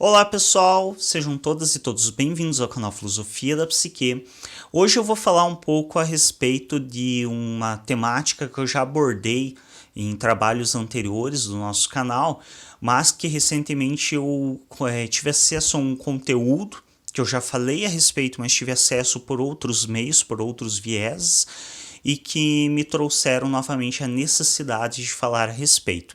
Olá pessoal, sejam todas e todos bem-vindos ao canal Filosofia da Psique. Hoje eu vou falar um pouco a respeito de uma temática que eu já abordei em trabalhos anteriores do nosso canal, mas que recentemente eu tive acesso a um conteúdo que eu já falei a respeito, mas tive acesso por outros meios, por outros vieses, e que me trouxeram novamente a necessidade de falar a respeito.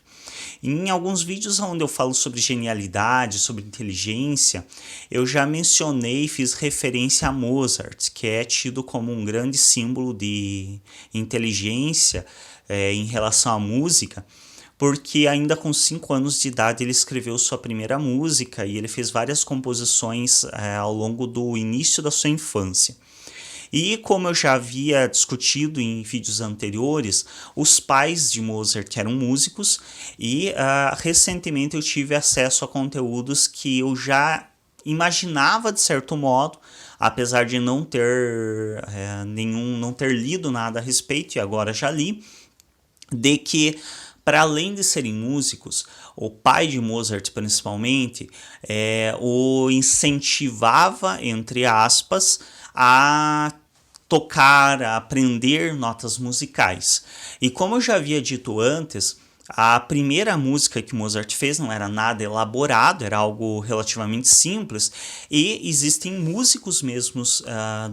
Em alguns vídeos onde eu falo sobre genialidade, sobre inteligência, eu já mencionei e fiz referência a Mozart, que é tido como um grande símbolo de inteligência em relação à música, porque ainda com 5 anos de idade ele escreveu sua primeira música e ele fez várias composições ao longo do início da sua infância. E como eu já havia discutido em vídeos anteriores, os pais de Mozart eram músicos e recentemente eu tive acesso a conteúdos que eu já imaginava de certo modo, apesar de não ter não ter lido nada a respeito, e agora já li, de que para além de serem músicos, o pai de Mozart principalmente o incentivava, entre aspas, a tocar, a aprender notas musicais. E como eu já havia dito antes, a primeira música que Mozart fez não era nada elaborado, era algo relativamente simples, e existem músicos mesmos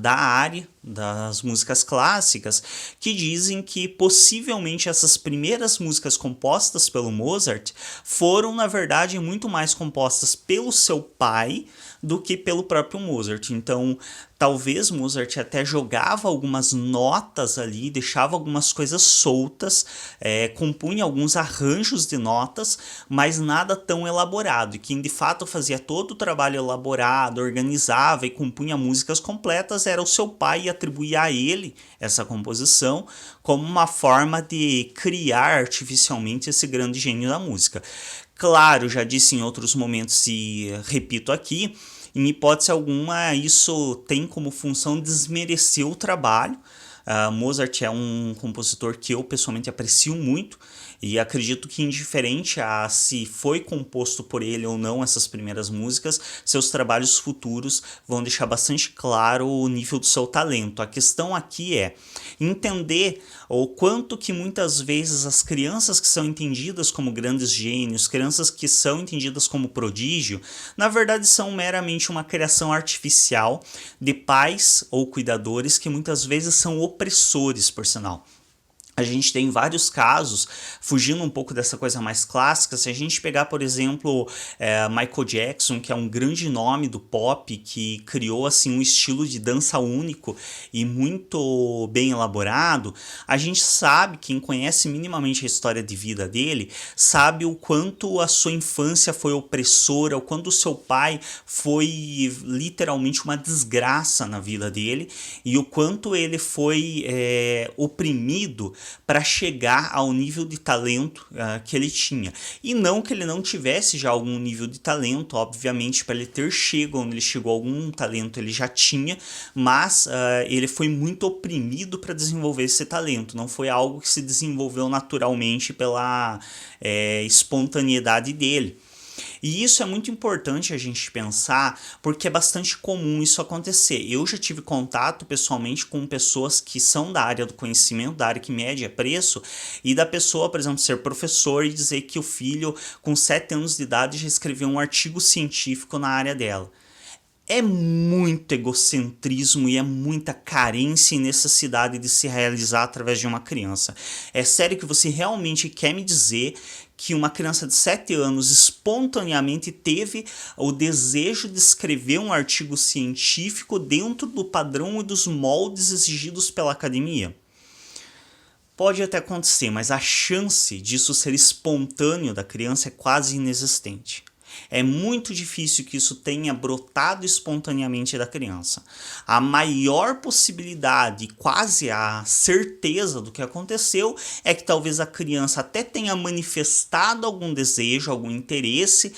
da área das músicas clássicas que dizem que possivelmente essas primeiras músicas compostas pelo Mozart foram, na verdade, muito mais compostas pelo seu pai do que pelo próprio Mozart. Então, talvez Mozart até jogava algumas notas ali, deixava algumas coisas soltas, compunha alguns arranjos de notas, mas nada tão elaborado. E quem de fato fazia todo o trabalho elaborado, organizava e compunha músicas completas era o seu pai, e atribuía a ele essa composição como uma forma de criar artificialmente esse grande gênio da música. Claro, já disse em outros momentos e repito aqui, em hipótese alguma isso tem como função desmerecer o trabalho. Mozart é um compositor que eu pessoalmente aprecio muito e acredito que, indiferente a se foi composto por ele ou não essas primeiras músicas, seus trabalhos futuros vão deixar bastante claro o nível do seu talento. A questão aqui é entender o quanto que muitas vezes as crianças que são entendidas como grandes gênios, crianças que são entendidas como prodígio, na verdade são meramente uma criação artificial de pais ou cuidadores que muitas vezes são opressores, por sinal. A gente tem vários casos, fugindo um pouco dessa coisa mais clássica, se a gente pegar, por exemplo, Michael Jackson, que é um grande nome do pop, que criou assim um estilo de dança único e muito bem elaborado, a gente sabe, quem conhece minimamente a história de vida dele, sabe o quanto a sua infância foi opressora, o quanto o seu pai foi literalmente uma desgraça na vida dele, e o quanto ele foi oprimido para chegar ao nível de talento que ele tinha. E não que ele não tivesse já algum nível de talento, obviamente, para ele ter chegado onde ele chegou, algum talento ele já tinha, mas ele foi muito oprimido para desenvolver esse talento. Não foi algo que se desenvolveu naturalmente pela espontaneidade dele. E isso é muito importante a gente pensar, porque é bastante comum isso acontecer. Eu já tive contato pessoalmente com pessoas que são da área do conhecimento, da área que mede preço, e da pessoa, por exemplo, ser professor e dizer que o filho, com 7 anos de idade, já escreveu um artigo científico na área dela. É muito egocentrismo e é muita carência e necessidade de se realizar através de uma criança. É sério que você realmente quer me dizer que uma criança de 7 anos espontaneamente teve o desejo de escrever um artigo científico dentro do padrão e dos moldes exigidos pela academia? Pode até acontecer, mas a chance disso ser espontâneo da criança é quase inexistente. É muito difícil que isso tenha brotado espontaneamente da criança. A maior possibilidade, quase a certeza do que aconteceu, é que talvez a criança até tenha manifestado algum desejo, algum interesse,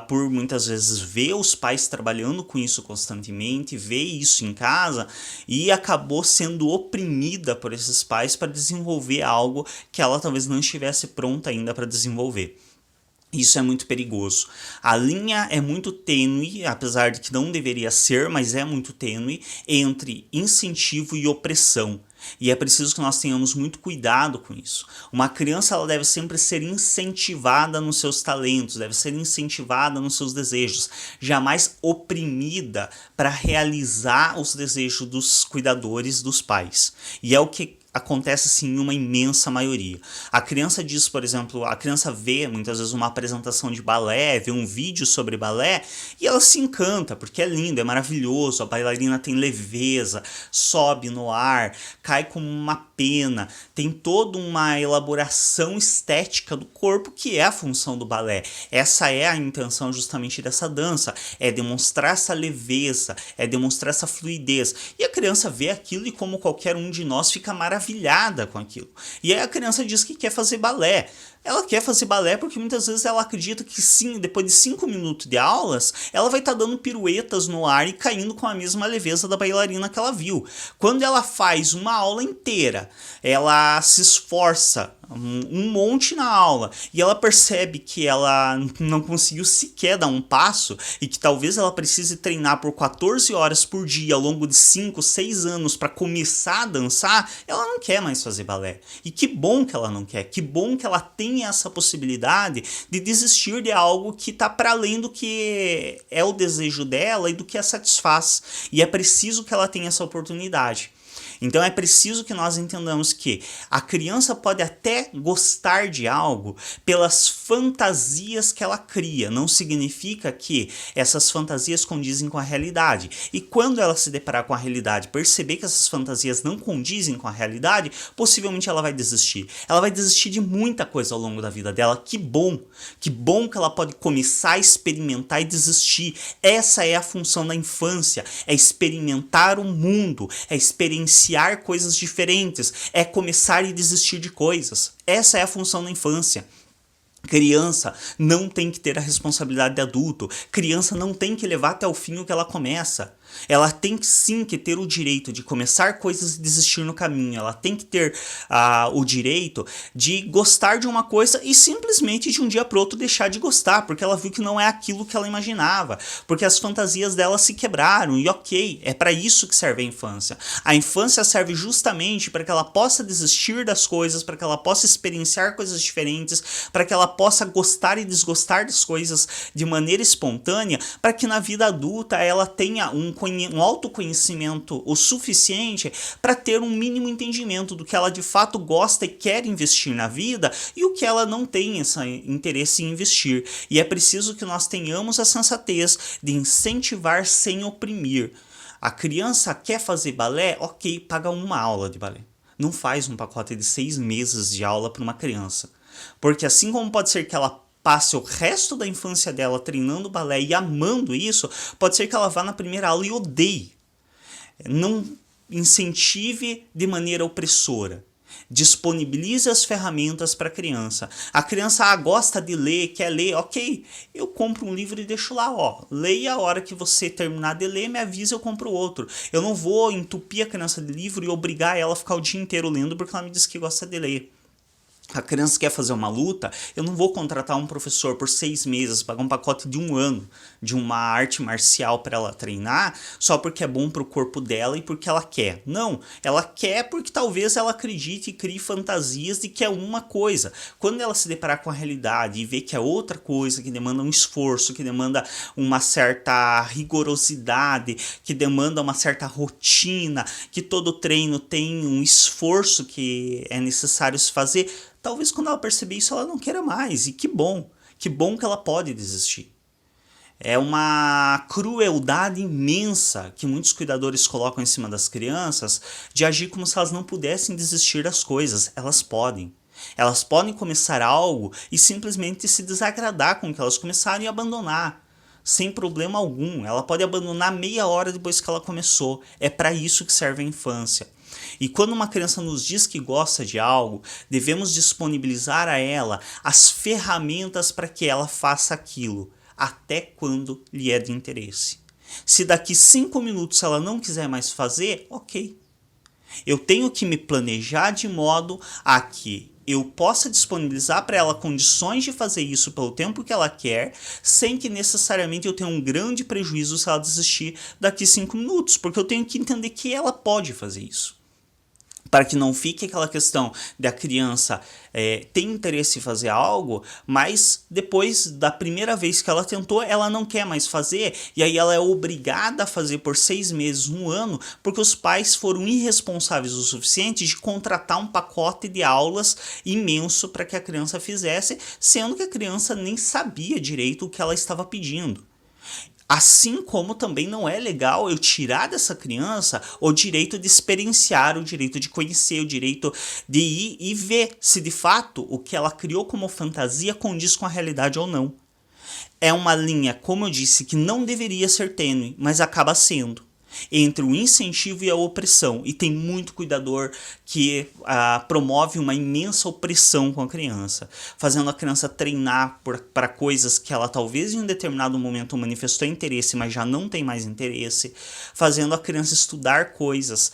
por muitas vezes ver os pais trabalhando com isso constantemente, ver isso em casa, e acabou sendo oprimida por esses pais para desenvolver algo que ela talvez não estivesse pronta ainda para desenvolver. Isso é muito perigoso. A linha é muito tênue, apesar de que não deveria ser, mas é muito tênue, entre incentivo e opressão. E é preciso que nós tenhamos muito cuidado com isso. Uma criança ela deve sempre ser incentivada nos seus talentos, deve ser incentivada nos seus desejos, jamais oprimida para realizar os desejos dos cuidadores, dos pais. E é o que acontece assim em uma imensa maioria. A criança diz, por exemplo, a criança vê muitas vezes uma apresentação de balé, vê um vídeo sobre balé e ela se encanta porque é lindo, é maravilhoso, a bailarina tem leveza, sobe no ar, cai como uma pena, tem toda uma elaboração estética do corpo que é a função do balé. Essa é a intenção justamente dessa dança, é demonstrar essa leveza, é demonstrar essa fluidez. E a criança vê aquilo e como qualquer um de nós fica maravilhada com aquilo. E aí a criança diz que quer fazer balé. Ela quer fazer balé porque muitas vezes ela acredita que sim, depois de 5 minutos de aulas, ela vai estar dando piruetas no ar e caindo com a mesma leveza da bailarina que ela viu. Quando ela faz uma aula inteira, ela se esforça um monte na aula e ela percebe que ela não conseguiu sequer dar um passo e que talvez ela precise treinar por 14 horas por dia ao longo de 5, 6 anos para começar a dançar, ela não quer mais fazer balé. E que bom que ela não quer, que bom que ela tem essa possibilidade de desistir de algo que está para além do que é o desejo dela e do que a satisfaz. E é preciso que ela tenha essa oportunidade. Então é preciso que nós entendamos que a criança pode até gostar de algo pelas fantasias que ela cria, não significa que essas fantasias condizem com a realidade. E quando ela se deparar com a realidade, perceber que essas fantasias não condizem com a realidade, possivelmente ela vai desistir. Ela vai desistir de muita coisa ao longo da vida dela. Que bom que ela pode começar a experimentar e desistir. Essa é a função da infância, é experimentar o mundo, é experienciar coisas diferentes, é começar e desistir de coisas. Essa é a função da infância. Criança não tem que ter a responsabilidade de adulto. Criança não tem que levar até o fim o que ela começa. Ela tem sim que ter o direito de começar coisas e desistir no caminho. Ela tem que ter o direito de gostar de uma coisa e simplesmente de um dia para outro deixar de gostar, porque ela viu que não é aquilo que ela imaginava, porque as fantasias dela se quebraram. E ok, é para isso que serve a infância. A infância serve justamente para que ela possa desistir das coisas, para que ela possa experienciar coisas diferentes, para que ela possa gostar e desgostar das coisas de maneira espontânea, para que na vida adulta ela tenha um autoconhecimento o suficiente para ter um mínimo entendimento do que ela de fato gosta e quer investir na vida e o que ela não tem esse interesse em investir. E é preciso que nós tenhamos a sensatez de incentivar sem oprimir. A criança quer fazer balé? Ok, paga uma aula de balé. Não faz um pacote de 6 meses de aula para uma criança. Porque assim como pode ser que ela passe o resto da infância dela treinando balé e amando isso, pode ser que ela vá na primeira aula e odeie. Não incentive de maneira opressora. Disponibilize as ferramentas para a criança. A criança gosta de ler, quer ler, ok. Eu compro um livro e deixo lá, ó. Leia a hora que você terminar de ler, me avisa, eu compro outro. Eu não vou entupir a criança de livro e obrigar ela a ficar o dia inteiro lendo porque ela me disse que gosta de ler. A criança quer fazer uma luta, eu não vou contratar um professor por 6 meses, pagar um pacote de 1 ano de uma arte marcial para ela treinar, só porque é bom para o corpo dela e porque ela quer. Não, ela quer porque talvez ela acredite e crie fantasias de que é uma coisa. Quando ela se deparar com a realidade e ver que é outra coisa, que demanda um esforço, que demanda uma certa rigorosidade, que demanda uma certa rotina, que todo treino tem um esforço que é necessário se fazer, talvez quando ela perceber isso ela não queira mais, e que bom que ela pode desistir. É uma crueldade imensa que muitos cuidadores colocam em cima das crianças de agir como se elas não pudessem desistir das coisas. Elas podem. Elas podem começar algo e simplesmente se desagradar com o que elas começaram e abandonar. Sem problema algum. Ela pode abandonar meia hora depois que ela começou. É para isso que serve a infância. E quando uma criança nos diz que gosta de algo, devemos disponibilizar a ela as ferramentas para que ela faça aquilo, até quando lhe é de interesse. Se daqui 5 minutos ela não quiser mais fazer, ok. Eu tenho que me planejar de modo a que eu possa disponibilizar para ela condições de fazer isso pelo tempo que ela quer, sem que necessariamente eu tenha um grande prejuízo se ela desistir daqui 5 minutos, porque eu tenho que entender que ela pode fazer isso. Para que não fique aquela questão da criança ter interesse em fazer algo, mas depois da primeira vez que ela tentou, ela não quer mais fazer, e aí ela é obrigada a fazer por 6 meses, 1 ano, porque os pais foram irresponsáveis o suficiente de contratar um pacote de aulas imenso para que a criança fizesse, sendo que a criança nem sabia direito o que ela estava pedindo. Assim como também não é legal eu tirar dessa criança o direito de experienciar, o direito de conhecer, o direito de ir e ver se de fato o que ela criou como fantasia condiz com a realidade ou não. É uma linha, como eu disse, que não deveria ser tênue, mas acaba sendo, entre o incentivo e a opressão, e tem muito cuidador que promove uma imensa opressão com a criança, fazendo a criança treinar para coisas que ela talvez em um determinado momento manifestou interesse, mas já não tem mais interesse, fazendo a criança estudar coisas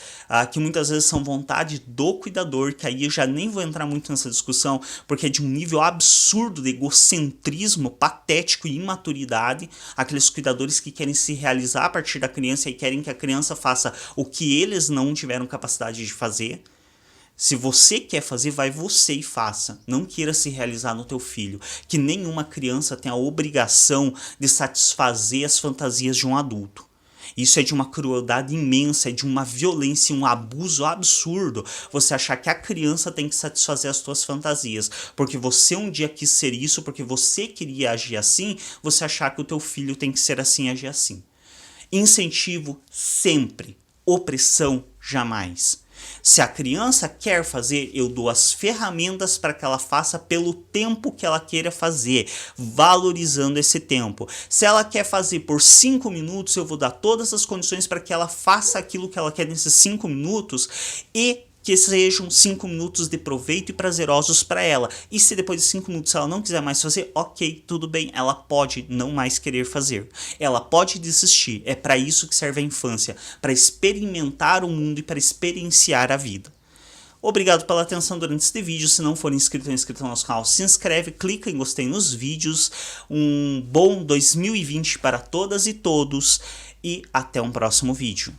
que muitas vezes são vontade do cuidador, que aí eu já nem vou entrar muito nessa discussão, porque é de um nível absurdo de egocentrismo, patético e imaturidade, aqueles cuidadores que querem se realizar a partir da criança e querem que a criança faça o que eles não tiveram capacidade de fazer. Se você quer fazer, vai você e faça. Não queira se realizar no teu filho. Que nenhuma criança tem a obrigação de satisfazer as fantasias de um adulto. Isso é de uma crueldade imensa, é de uma violência, um abuso absurdo. Você achar que a criança tem que satisfazer as tuas fantasias, porque você um dia quis ser isso, porque você queria agir assim, você achar que o teu filho tem que ser assim e agir assim. Incentivo sempre, opressão jamais. Se a criança quer fazer, eu dou as ferramentas para que ela faça pelo tempo que ela queira fazer, valorizando esse tempo. Se ela quer fazer por 5 minutos, eu vou dar todas as condições para que ela faça aquilo que ela quer nesses 5 minutos e que sejam 5 minutos de proveito e prazerosos para ela. E se depois de 5 minutos ela não quiser mais fazer, ok, tudo bem, ela pode não mais querer fazer. Ela pode desistir, é para isso que serve a infância, para experimentar o mundo e para experienciar a vida. Obrigado pela atenção durante este vídeo. Se não for inscrito ou inscrito no nosso canal, se inscreve, clica em gostei nos vídeos. Um bom 2020 para todas e todos e até um próximo vídeo.